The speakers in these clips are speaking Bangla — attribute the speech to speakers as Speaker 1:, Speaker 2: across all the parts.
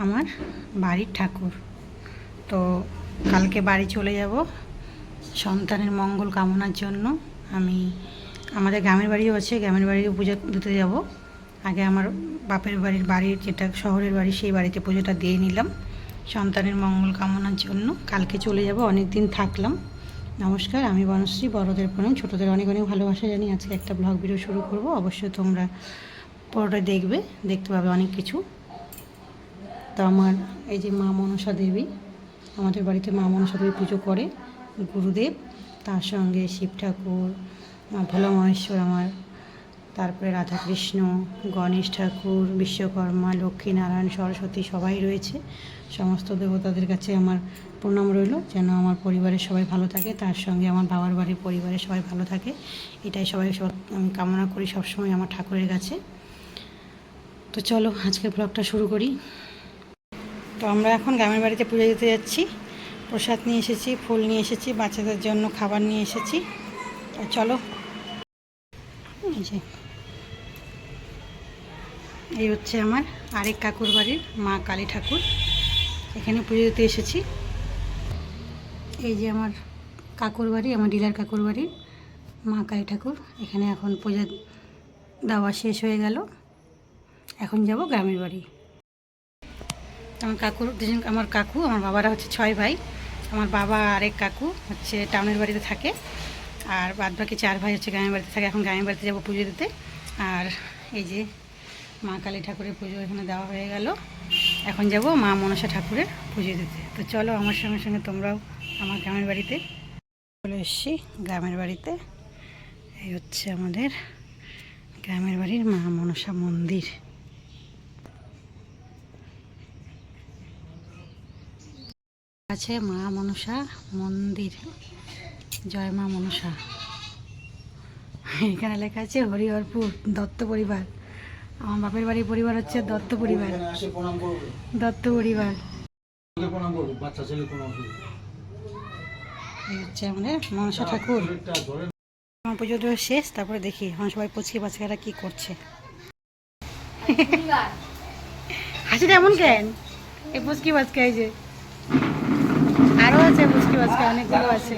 Speaker 1: আমার বাড়ির ঠাকুর। তো কালকে বাড়ি চলে যাব সন্তানের মঙ্গল কামনার জন্য। আমি আমাদের গ্রামের বাড়িও আছে, গ্রামের বাড়িও পুজো দিতে যাব। আগে আমার বাপের বাড়ির যেটা শহরের বাড়ি, সেই বাড়িতে পুজোটা দিয়ে নিলাম সন্তানের মঙ্গল কামনার জন্য। কালকে চলে যাব, অনেক দিন থাকলাম। নমস্কার, আমি বনশ্রী। বড়দের প্রণাম, ছোটোদের অনেক অনেক ভালোবাসা জানি। আজকে একটা ব্লগ ভিডিও শুরু করব, অবশ্যই তোমরা পুরোটা দেখতে পাবে অনেক কিছু। তো আমার এই যে মা মনসা দেবী, আমাদের বাড়িতে মা মনসা দেবী পুজো করে গুরুদেব, তার সঙ্গে শিব ঠাকুর, ভোলা মহেশ্বর আমার, তারপরে রাধাকৃষ্ণ, গণেশ ঠাকুর, বিশ্বকর্মা, লক্ষ্মীনারায়ণ, সরস্বতী সবাই রয়েছে। সমস্ত দেবতাদের কাছে আমার প্রণাম রইল, যেন আমার পরিবারের সবাই ভালো থাকে, তার সঙ্গে আমার বাবার বাড়ির পরিবারের সবাই ভালো থাকে। এটাই আমি কামনা করি সবসময় আমার ঠাকুরের কাছে। তো চলো আজকের ব্লগটা শুরু করি। তো আমরা এখন গ্রামের বাড়িতে পুজো দিতে যাচ্ছি। প্রসাদ নিয়ে এসেছি, ফুল নিয়ে এসেছি, বাচ্চাদের জন্য খাবার নিয়ে এসেছি। চলো, এই হচ্ছে আমার আরেক কাকুর বাড়ির মা কালী ঠাকুর, এখানে পুজো দিতে এসেছি। এই যে আমার কাকুর বাড়ি, আমার ডিলার কাকুর বাড়ির মা কালী ঠাকুর। এখানে এখন পূজা দেওয়া শেষ হয়ে গেল, এখন যাব গ্রামের বাড়ি। আমার কাকু, আমার বাবারা হচ্ছে 6 ভাই। আমার বাবা আরেক কাকু হচ্ছে টাউনের বাড়িতে থাকে, আর বাদ বাকি 4 ভাই হচ্ছে গ্রামের বাড়িতে থাকে। এখন গ্রামের বাড়িতে যাবো পুজো দিতে। আর এই যে মা কালী ঠাকুরের পুজো এখানে দেওয়া হয়ে গেল, এখন যাব মা মনসা ঠাকুরের পুজো দিতে। তো চলো আমার সঙ্গে সঙ্গে তোমরাও আমার গ্রামের বাড়িতে চলে এসেছি। গ্রামের বাড়িতে এই হচ্ছে আমাদের গ্রামের বাড়ির মা মনসা মন্দির। আছে মা মনসা মন্দির, জয় মা মনসা। এখানে লেখা আছে হরিহরপুর দত্ত পরিবার। আমার বাপের বাড়ির পরিবার হচ্ছে দত্ত পরিবার। এই হচ্ছে আমাদের মনসা ঠাকুর। আমার পুজো দেওয়া শেষ, তারপরে দেখি এখন সবাই পুচকি বাচ্চারা কি করছে। হাসিটা এমন কেন? এই পুচকি বাচ্চা, এই যে আরো আছে পুচকি বাচ্চা, অনেকগুলো আছে।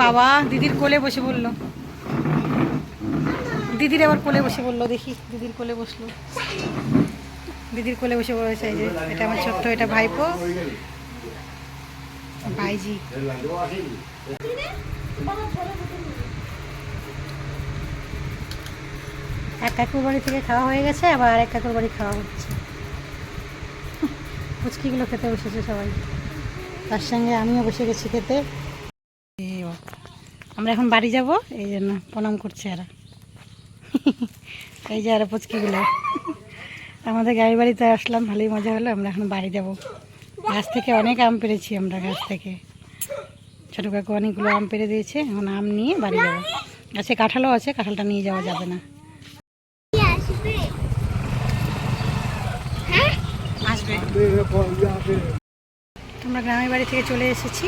Speaker 1: বাবা দিদির কোলে বসে বললো, দিদির আবার কোলে বসে বললো, দেখি দিদির কোলে বসলো, দিদির কোলে বসে বলেছে। এই যে এটা আমার ছোট্ট, এটা ভাইপো, ভাইজি। এক কাকুর বাড়ি থেকে খাওয়া হয়ে গেছে, আবার আরেক কাকুর বাড়ি খাওয়া হচ্ছে। পুচকিগুলো খেতে বসেছে সবাই, তার সঙ্গে আমিও বসে গেছি খেতে। আমরা এখন বাড়ি যাব, এই জন্য প্রণাম করছে এরা। এই যে আরো পুচকিগুলো। আমাদের গাড়ি বাড়িতে আসলাম, ভালোই মজা হলো। আমরা এখন বাড়ি যাব। গাছ থেকে অনেক আম পেড়েছি আমরা, গাছ থেকে ছোটো কাকু অনেকগুলো আম পেড়ে দিয়েছে। এখন আম নিয়ে বাড়ি যাবো। গাছে কাঁঠালও আছে, কাঁঠালটা নিয়ে যাওয়া যাবে না। আসবে। তোমরা গ্রামের বাড়ি থেকে চলে এসেছি।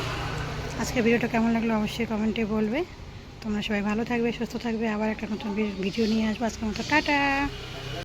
Speaker 1: আজকে ভিডিওটা কেমন লাগলো অবশ্যই কমেন্টে বলবে। তোমরা সবাই ভালো থাকবে, সুস্থ থাকবে। আবার একটা নতুন ভিডিও নিয়ে আসবো। আজকের মতো টাটা।